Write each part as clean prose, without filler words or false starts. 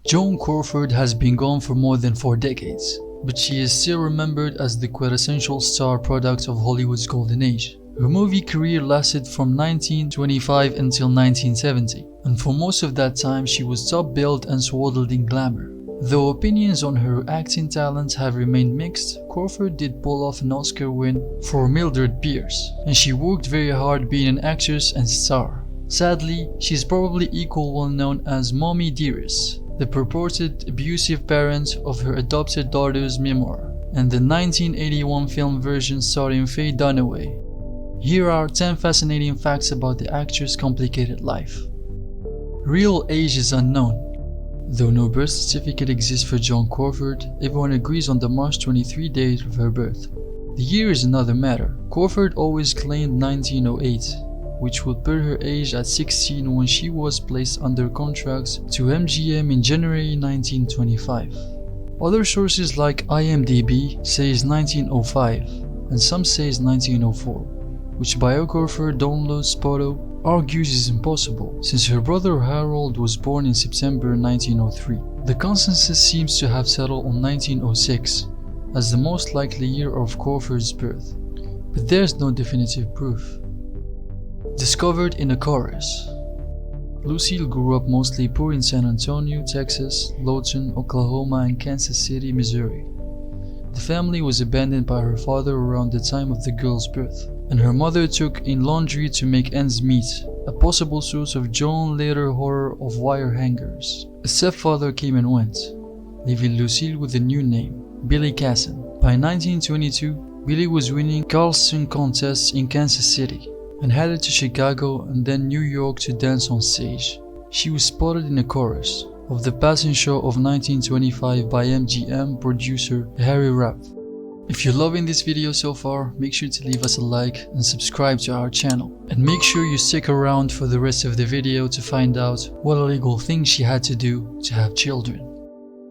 Joan Crawford has been gone for more than 4 decades, but she is still remembered as the quintessential star product of Hollywood's golden age. Her movie career lasted from 1925 until 1970, and for most of that time she was top-billed and swaddled in glamour. Though opinions on her acting talents have remained mixed, Crawford did pull off an Oscar win for Mildred Pierce, and she worked very hard being an actress and star. Sadly, she is probably equally well known as Mommy Dearest, the purported abusive parent of her adopted daughter's memoir, and the 1981 film version starring Faye Dunaway. Here are 10 fascinating facts about the actress' complicated life. Real age is unknown. Though no birth certificate exists for Joan Crawford, everyone agrees on the March 23 date of her birth. The year is another matter. Crawford always claimed 1908, which would put her age at 16 when she was placed under contract to MGM in January 1925. Other sources like IMDb says 1905, and some says 1904, which biographer Donald Spoto argues is impossible, since her brother Harold was born in September 1903. The consensus seems to have settled on 1906 as the most likely year of Crawford's birth, but there's no definitive proof. Discovered in a chorus. Lucille grew up mostly poor in San Antonio, Texas, Lawton, Oklahoma, and Kansas City, Missouri. The family was abandoned by her father around the time of the girl's birth, and her mother took in laundry to make ends meet, a possible source of Joan's later horror of wire hangers. A stepfather came and went, leaving Lucille with a new name, Billy Casson. By 1922, Billy was winning Charleston contests in Kansas City, and headed to Chicago and then New York to dance on stage. She was spotted in a chorus of the passing show of 1925 by MGM producer Harry Rapp. If you're loving this video so far, make sure to leave us a like and subscribe to our channel. And make sure you stick around for the rest of the video to find out what illegal things she had to do to have children.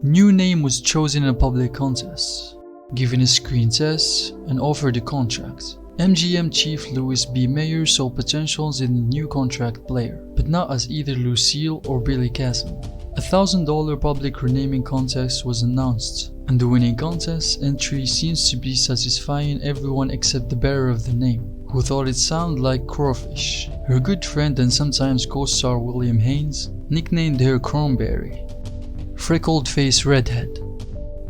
New name was chosen in a public contest, given a screen test, and offered a contract. MGM chief Louis B. Mayer saw potentials in the new contract player, but not as either Lucille or Billy Casson. A $1,000 public renaming contest was announced, and the winning contest entry seems to be satisfying everyone except the bearer of the name, who thought it sounded like crawfish. Her good friend and sometimes co-star William Haynes nicknamed her Cranberry. Freckled-faced redhead.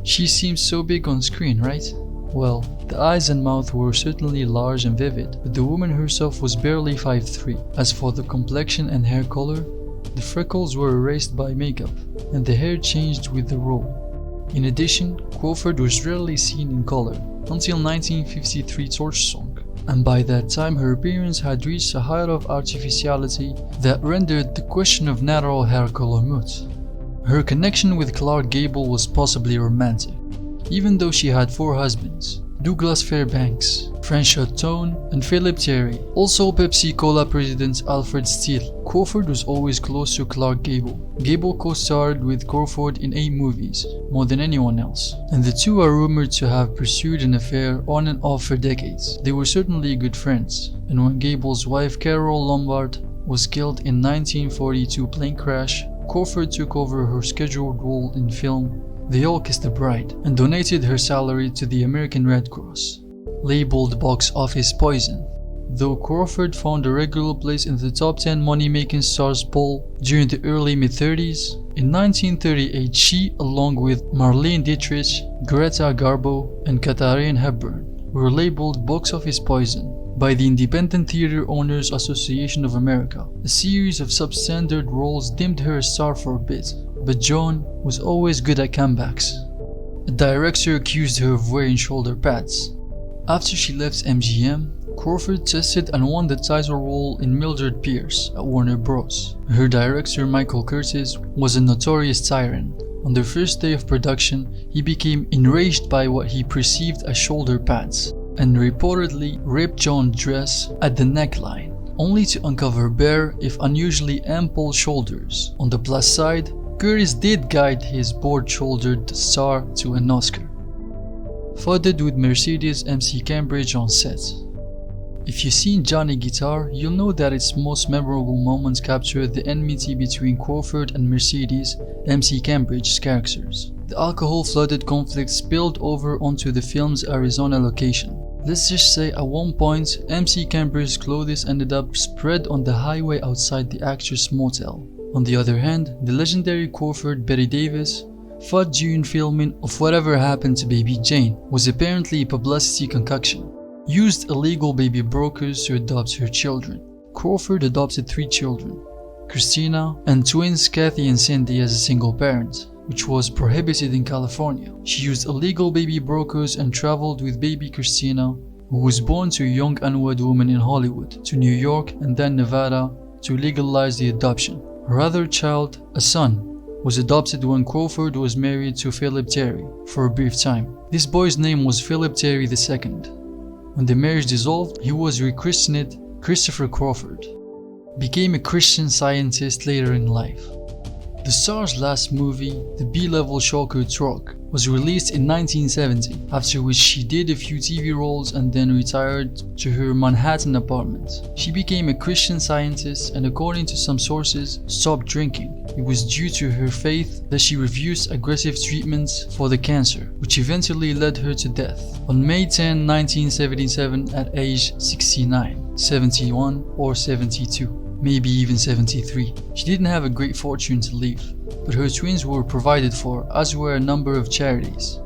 She seems so big on screen, right? Well, the eyes and mouth were certainly large and vivid, but the woman herself was barely 5'3". As for the complexion and hair color, the freckles were erased by makeup, and the hair changed with the role. In addition, Crawford was rarely seen in color until 1953 Torch Song, and by that time her appearance had reached a height of artificiality that rendered the question of natural hair color moot. Her connection with Clark Gable was possibly romantic, even though she had 4 husbands: Douglas Fairbanks, Franchot Tone, and Philip Terry. Also Pepsi Cola president Alfred Steele. Crawford was always close to Clark Gable. Gable co-starred with Crawford in 8 movies, more than anyone else, and the two are rumored to have pursued an affair on and off for decades. They were certainly good friends, and when Gable's wife Carol Lombard was killed in 1942 plane crash, Crawford took over her scheduled role in film They All Kissed the Bride and donated her salary to the American Red Cross. Labeled box office poison. Though Crawford found a regular place in the top 10 money-making stars poll during the early mid-30s, in 1938 she, along with Marlene Dietrich, Greta Garbo, and Katharine Hepburn, were labeled box office poison by the Independent Theater Owners Association of America. A series of substandard roles dimmed her star for a bit, but Joan was always good at comebacks. A director accused her of wearing shoulder pads. After she left MGM, Crawford tested and won the title role in Mildred Pierce at Warner Bros. Her director Michael Curtiz was a notorious tyrant. On the first day of production, he became enraged by what he perceived as shoulder pads and reportedly ripped Joan's dress at the neckline, only to uncover bare, if unusually ample, shoulders. On the plus side, Curtiz did guide his broad-shouldered star to an Oscar. Fudded with Mercedes MC Cambridge on set. If you've seen Johnny Guitar, you'll know that its most memorable moments capture the enmity between Crawford and Mercedes, MC Cambridge's characters. The alcohol-flooded conflict spilled over onto the film's Arizona location. Let's just say at one point, MC Cambridge's clothes ended up spread on the highway outside the actress' motel. On the other hand, the legendary Crawford Betty Davis thought during filming of whatever happened to baby Jane was apparently a publicity concoction. Used illegal baby brokers to adopt her children. Crawford adopted 3 children, Christina and twins Kathy and Cindy as a single parent, which was prohibited in California. She used illegal baby brokers and traveled with baby Christina, who was born to a young unwed woman in Hollywood, to New York and then Nevada to legalize the adoption. Her other child, a son, was adopted when Crawford was married to Philip Terry for a brief time. This boy's name was Philip Terry II. When the marriage dissolved, he was rechristened Christopher Crawford. Became a Christian Scientist later in life. The star's last movie, the B-level shocker Truck, was released in 1970, after which she did a few TV roles and then retired to her Manhattan apartment. She became a Christian Scientist and, according to some sources, stopped drinking. It was due to her faith that she refused aggressive treatments for the cancer, which eventually led her to death on May 10, 1977 at age 69, 71 or 72. Maybe even 73. She didn't have a great fortune to leave, but her twins were provided for, as were a number of charities.